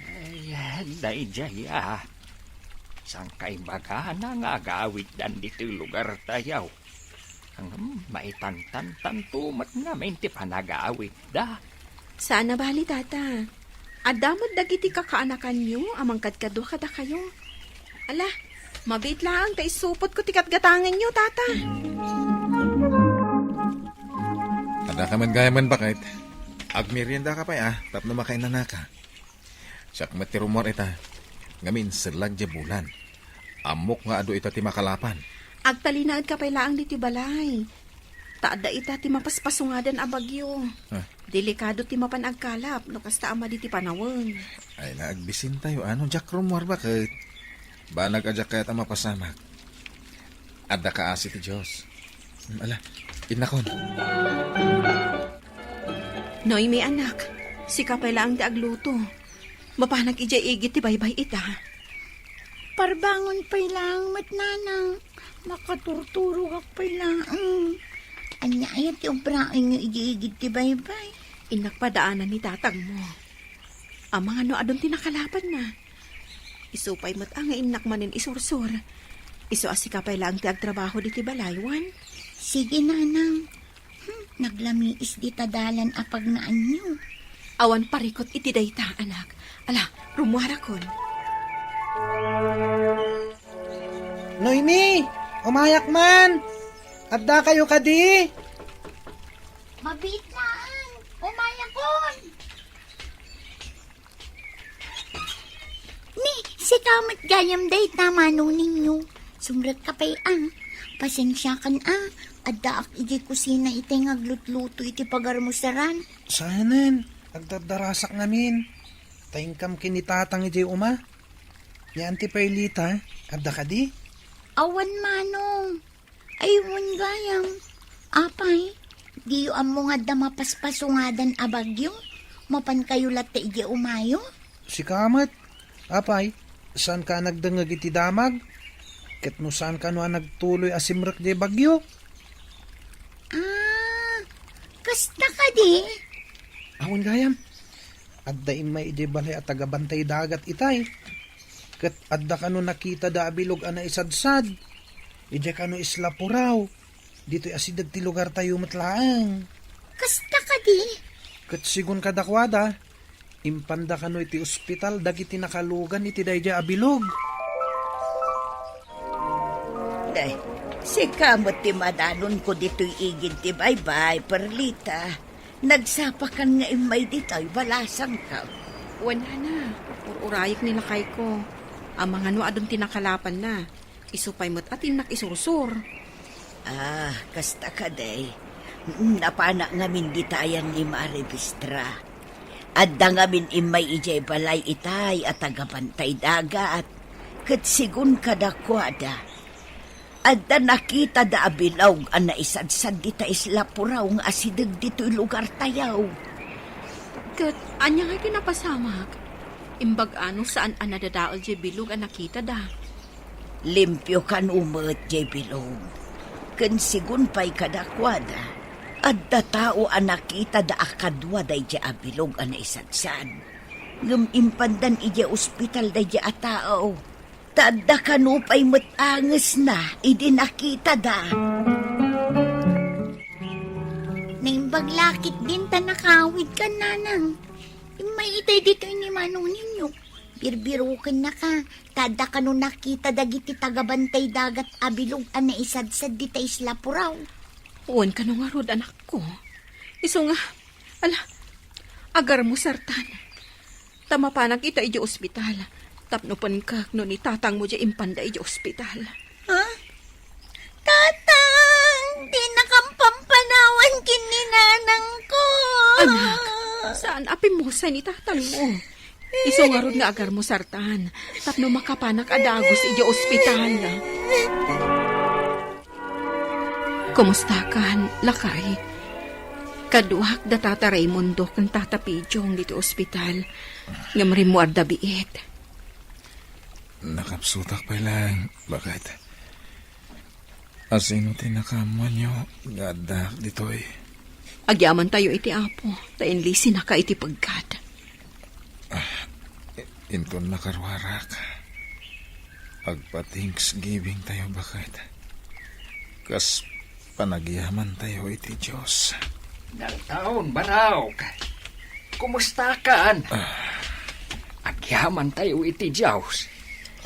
Ay, day jaya. Sangkay baga na nga agawit dan dito lugar tayaw. Ang maitantan-tantumat nga mainti pa nag-aawit da. Sana bali, tata. Adamod dagiti kakaanakan nyo, amang kadkado kada kayo. Ala, mabit lang, ta isupot ko tikat-gatangan nyo, tata. Ada ka man gaya man bakit? Agmerienda ka pa tapno makain na ka. Siyak matirumor ita. Ngamin silag di bulan. Amok nga ado ita ti makalapan. Agtalinaad ka pa'y laang di ti balay. Taada ita ti mapaspasungadan a bagyo. Delikado ti mapanagkalap, no kasta ama di ti panawang. Ay naagbisin tayo. Jack rumor bakit? Banag ajak kaya ta mapasamak. Ada ka asi ti Diyos. Ala, inakon. Noy, may anak. Si kapay laang ti agluto. Mapanag ija igit ti baybay ita. Parbangon pa'y lang, matnanang. Makaturturo ka pa'y lang. Anya ayat yung brain nyo igigid ti baybay. Inakpadaanan ni tatang mo. Ang mga no adon tinakalapan na. Isupay mo't ang inak manin isursur. Iso asikapay lang ti agtrabaho di ti balaywan. Sige, nanang. Naglamiis di tadalan apag naan nyo. Awan parikot iti dayta, anak. Ala, rumuara kon. Noemi! Umayak man! Adda kayo kadi! Mabitlaan! Umayakon! Ni, si kamat gayam day tamano ninyo. Sumrat ka pa'y pasensya kan adda ak iti kusina iti ngaglutluto iti pagarmusaran. Sanan, agdadarasak ngamin. Taingkam kinitatang iti uma. Yan ti Perlita, adda kadi? Awan manong. Aywan gayam. Apay, di yu amo nga da mapaspasungadan a bagyo. Mapan kayo latte iti umayo. Si Kamat, apay, saan ka nagdangag iti damag? Ket no saan ka no nagtuloy asimrak di bagyo? Kasta ka di? Awan gayam. Adda imay iti balay at tagabantay dagat itay. Ket adda ka no nakita da abilog ana isadsad. Ije ka no isla puraw. Dito'y asidag ti lugar tayo matlaang. Kasta ka di? Ket sigun kadakwada, impanda ka no iti ospital dagiti nakalugan iti dayja abilog. Day, si kamot ti madanon ko dito'y igid ti baybay, Perlita. Nagsapakan nga imay dito'y balasang ka. Wala na. Ururayik nila kay ko. Ang mga no adon tinakalapan na. Isupay mo't atin nakisursur. Kasta ka day. Napana ngamin di tayang ni Maribistra. Adda ngamin imay ijay balay itay at tagapantay dagat. Kat sigun kadakwada. Adda nakita da abilaw ang naisadsad di ta isla puraw nga asidag dito'y lugar tayaw. Kat, anya nga kinapasamak. Imbag ano saan anadadaol jay bilog ang nakita da. Limpyo kan umat jay bilog. Kan sigun pa'y kadakwada. Adda tao ang nakita da akadwa day jay abilog ang naisadsad. Ngam impandan ija ospital day jay atao. Tadda kanupay matangas na, idi nakita da. Naimbag-lakit din ta nakawid ka, nanang. May itay dito ni manong ninyo. Birbirukan na ka. Tada ka no nakita dagiti tagabantay dagat abilog na isadsad di ta isla puraw. Uwan ka nung arod, anak ko. Iso nga, agar mo sartan. Tama pa nakita iji ospital. Tapno pan ka no ni tatang mo dya impanda iji ospital. Ha? Tatang! Di nakampampanawan kini nanang ko! Anak, saan api mo sa ni tatang mo? Iso nga rod nga agar mo sartan. Tapno makapanak adagos ija ospital. Kumusta kan, lakay? Kaduhak da tata Raimundo kan tata Pidyong dito ospital. Ngamri mo arda biit. Nakapsutak pa lang. Bakit? Asino tinakaman nyo? Gadak ditoy. Agyaman tayo iti apo. Tainlisi na ka iti pagkad. Inton nakarwarak. Agpa-Thanksgiving tayo bakit? Kas panagyaman tayo iti Diyos. Daltaon, Baraw. Kumusta kan? Agyaman tayo iti Diyos.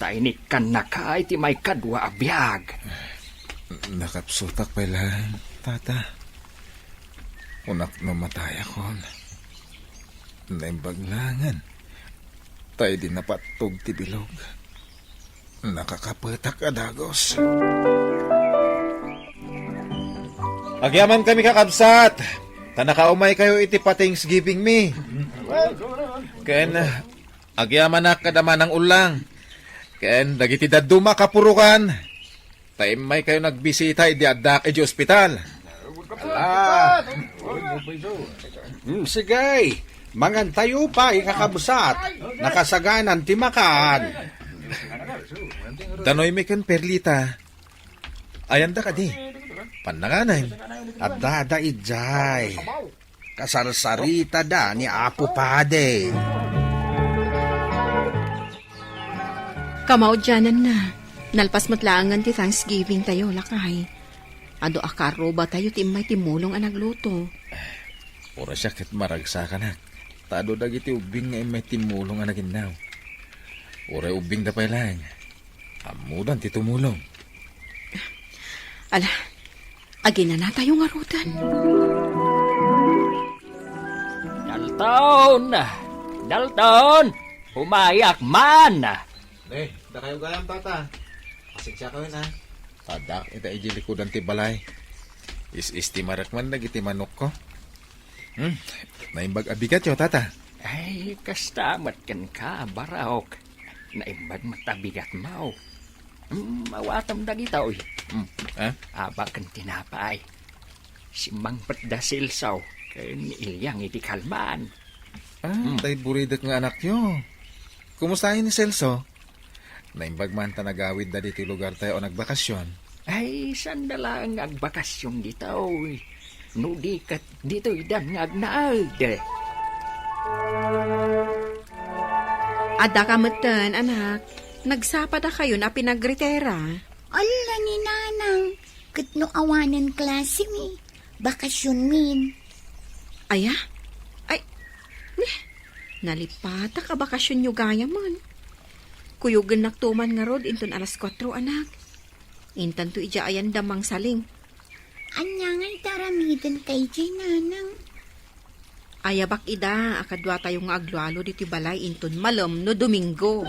Tainik kan na ka iti may kadwa abiyag. Nakapsutak pa lang, tata. Unak namatay ako. Naimbaglangan. Tayo din napatog ti bilog. Nakakapatak adagos. Agyaman kami kakabsat. Tanakaumay kayo iti pa-Thanksgiving me. Ken, agyaman na kadaman ng ulang. Ken, dagiti daduma kapurukan. Tayo may kayo nagbisita iti adak iti ospital. Sige, mangan tayo pa ikakabsat. Nakasaganan ti makaan. Danoy may kan perlita. Ayan da ka di. Pananganan. At dada ijay. Kasarsarita da ni Apo Pade. Kamao dyanan na. Nalpas matlaangan ti Thanksgiving tayo, lakay. Ado akaro ba tayo timay timulong ang nagluto? Ora siya kat maragsa ka na. Tado dagiti ubing nga may timulong ang naginaw. Ora ubing da pa lang. Amudan ti tumulong. Ala, agina na tayo nga rutan. Dalton, humayak man. Da kayo gayam tata. Pasensya ka na. Tadak ita ijilikudan ti balay. Is-isti marakman nagiti manok ko. Naimbag abigat yo tata. Ay, kastamat kan ka, Baraw. Naimbag matabigat mau. Mawatam dagita, oy. Aba kan tinapay. Simang patdasil saw. Kaya ni Ilyang iti kalman. Tay buridak nga anak nyo. Kumusta ni Celso? Naimbag man ta nagawid da diti lugar tayo o nagbakasyon. Ay, sandala ang agbakasyon dito, oy. Nudi kat dito idan nga agnaad. Ada ka matan, anak. Nagsapa da kayo na pinagritera. Ala ni nanang. Katno awanan klase mi. Bakasyon min. Aya? Ay, nalipata ka bakasyon nyo gaya man. Kuyugan naktuman nga rod inton alas 4, anak. Intan to ija ayan damang saling. Anyangan taramidan kay jay nanang. Ayabak ida, akadwa tayo nga aglualo diti balay inton malam no Domingo.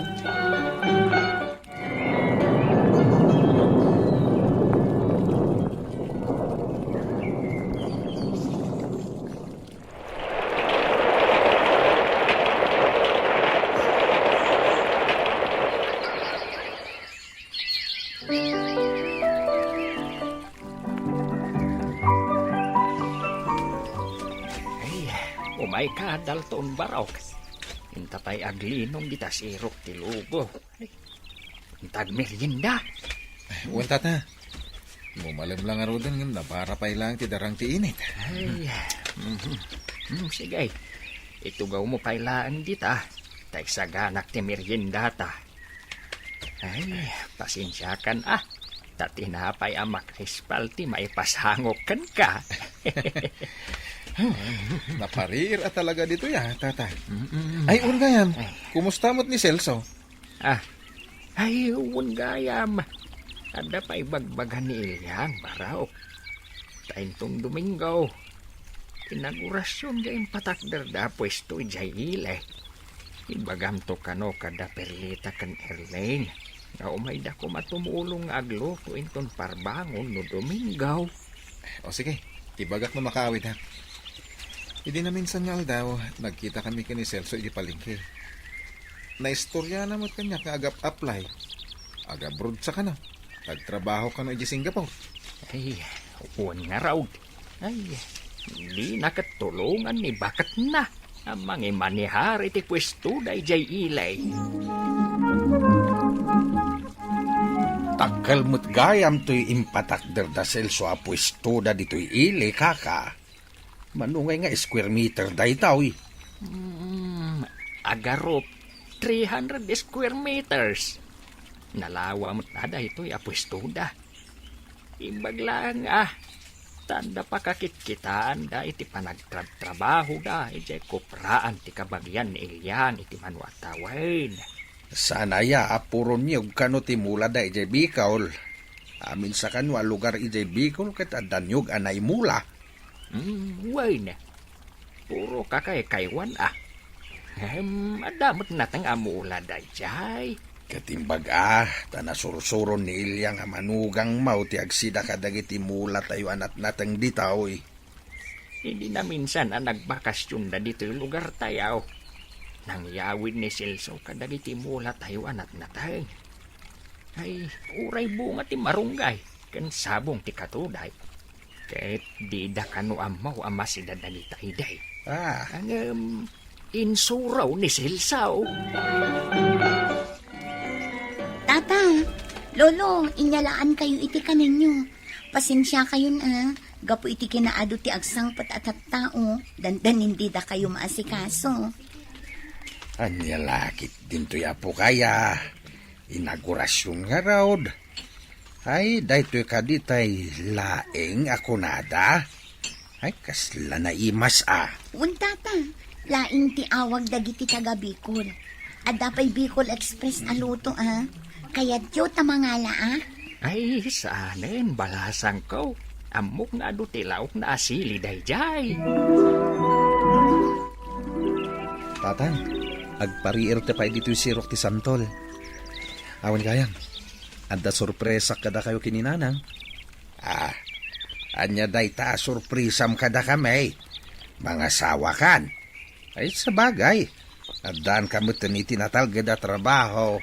Umay ka, Dalton, Baraw. Intatay aglinong dita sirok ti lugo. Intag merienda. Uwan tata. Mumalim lang arudan ngam nabara pa ilang ti darang ti init. Ay, sige. Itugaw mo pailaan dita. Tay saganak ti merienda ta. Ay, pasensya kan tatinapay amak ispalti maipashangokan ka. Naparir at talaga dito ya, tata. Ay, Ungayam, kumusta mo't ni Celso? Ay, Ungayam. Ada pa ibagbagan ni Ilyang, Baraw. Taintong Domingo. Inaugurasyon dyan patakder da pwesto ijay ile. Ibagam to kano kada perlita kan Erlene. Nga umay da ko matumulong aglo ko inton parbangon no Domingo. O sige, ibagak mo makawid ha. Hindi na minsan nga daw, nagkita kami kini Celso di palengke. naistorya na mo kanya nga agap apply. Aga abroad sa ka na. Nagtrabaho ka na di Singapore. Ay, uwan nga raw. Ay, hindi nakatulungan ni bakat na. Ang mga manihar iti pwesto da ijay ilay. Takal mo't gayam to'y impatakder da selso a pwesto da dito'y ili, kaka. Manungay nga square meter da itaw, eh. Agarop, 300 square meters. Nalawa mo't na da ito'y a pwesto da. Imbag lang tanda pa kakit-kitaan da iti panagtrabaho da iti kupraan ti kabagyan ni Ilian iti manwatawin. Sana ya, apuron niyog kano ti mula da ijay Bicol. Amin sa kanwa lugar ijay Bicol ket adanyog anay mula. Way na. Puro kakay-kaywan adamot natang amula da jay. Katimbag tanasurusuron ni Ilyang manugang mau ti agsida kadagiti mula tayo anat natang ditaw, eh. Hindi na minsan nagbakasyon da dito yung lugar tayo. Nang yawid ni Silso kadagiti mula tayo anat natay. Ay, uray bunga ti marunggay. Kan sabong ti katuday. Kahit di da kano amaw amasida dagita iday. Ang insuraw ni Silso. Tata, lolo, inyalaan kayo iti kaninyo. Pasensya kayo gapo iti kinaado ti agsang at tao. Dandan hindi da kayo maasikaso. Anya lakit din to yapo kaya. Inaugurasyon nga raw. Ay, dahito ka ditay laeng ako nada. Ay, kasla na imas Tata, laing ti awag dagiti taga Bicol. Ada pa'y Bicol Express aluto Kaya tiyo tamangala Ay, saanin balasang ko. Amok na do tilaok na asili dayjay. Tatang, agpariir te pa'y dito sirok ti Santol. Awan kayang, anda sorpresa kada kayo kininanang. Anya day ta surprisam kada kami. Mga sawakan. Ay, sabagay. Adaan kami tinitinatal gada trabaho.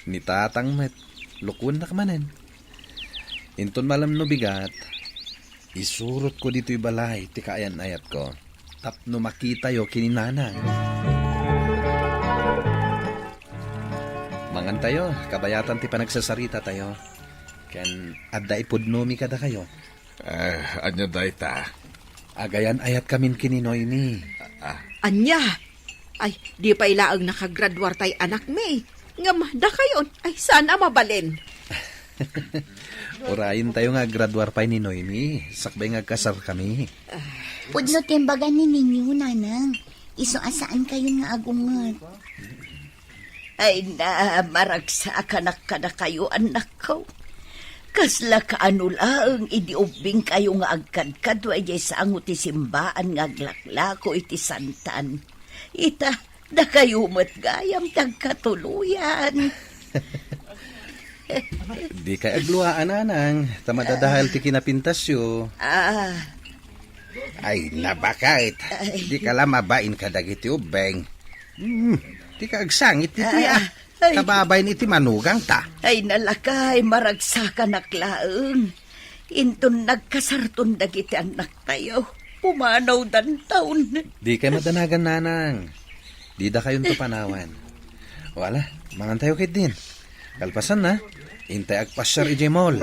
Ni tatang met, lukun na kamanen. Inton malam no bigat, isurot ko dito'y balay, ti kaayan-ayat ko. Tapno makita yo kininanang. Mangan tayo, kabayatan ti panagsasarita tayo. Ken adda ipudnomi kada kayo. Anya day ta. Agayan ayat kamin kininoy ni. Anya! Ay, di pa ilaang nakagraduar tay anak me. Ngam, da kayon. Ay, sana mabalin. Urayin tayo nga graduar pa ni Noemi. Sakbay nga kasar kami. Pudno timbagan ni ninyo, nanang. Iso asaan kayo nga agungat. Ay na, maragsa kanak kada kayo, anak ko. Kasla kaanulaang idiubing kayo nga agkadkadwa jay sa angot ti simbaan nga aglaklako iti santan. Ita, da kayo matgayam tagkatuluyan. Di kay agluaan anang. Tamadadahal ti kinapintasyo. Ay, nabakait. Di ka lang mabain ka dagiti ubeng. Di ka agsangit iti kababay ni iti manugang ta. Ay nalakay, maragsa kanaklaang. Inton nagkasarton dagiti anak tayo. Pumanaw dan taon. Di kay madanagan nanang. Di da kayon to panawan. Wala, mangan tayo kay din. Kalpasan na, intay agpasyar ije mall.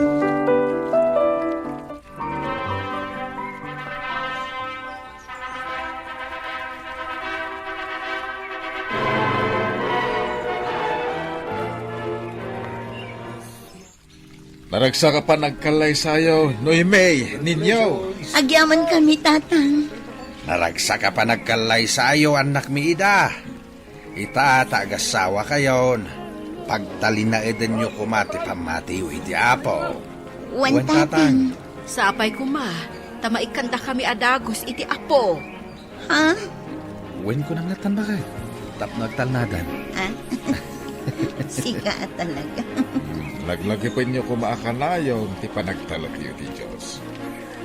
Naragsa ka pa nagkalay sayo, Noime, ninyo. Agyaman kami, tatang. Naragsa ka pa nagkalay sayo, anak mi ida. Ita, tagasawa kayon. Pagtalin na eden nyo kumati pamati iti apo. Wan, tatang. Sapay kuma, tamaikanda kami adagos iti apo. Ha? Wen ko nang natan ba kay? Tap nagtalnadan. Siga talaga. Naglagi pa inyo kumaakanayon ti panagtalagyo ti Diyos.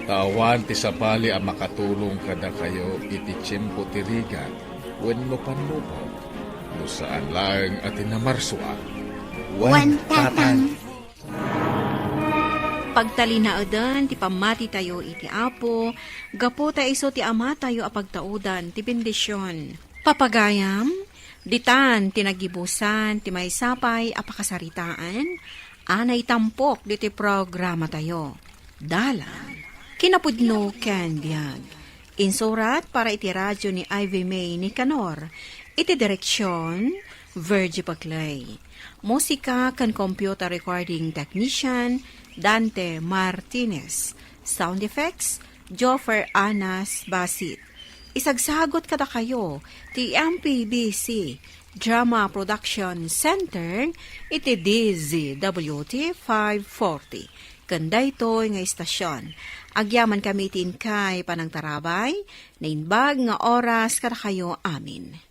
Tawan ti sabali ang makatulong kada kayo iti tiyempo ti rigat wen no panlubog. Saan lang atin na marsua. Wan tatang. Pagtalinaadan, ti pamati tayo iti apo, gapo ta iso ti ama tayo apagtaudan, ti bendisyon. Papagayam, ditan, tinagibusan, ti may sapay, apakasaritaan, anay tampok, di ti programa tayo. Dalan, kinapudno ken biag. Insurat para iti radyo ni Ivy May ni Canor, iti direksyon, Virgie Paclay. Musika kan computer recording technician, Dante Martinez. Sound effects, Joffer Anas Basit. Isagsagot kada kayo, ti MPBC Drama Production Center, iti DZWT 540. Kanda ito nga istasyon. Agyaman kami tin kay panang tarabay, na inbag nga oras kada kayo amin.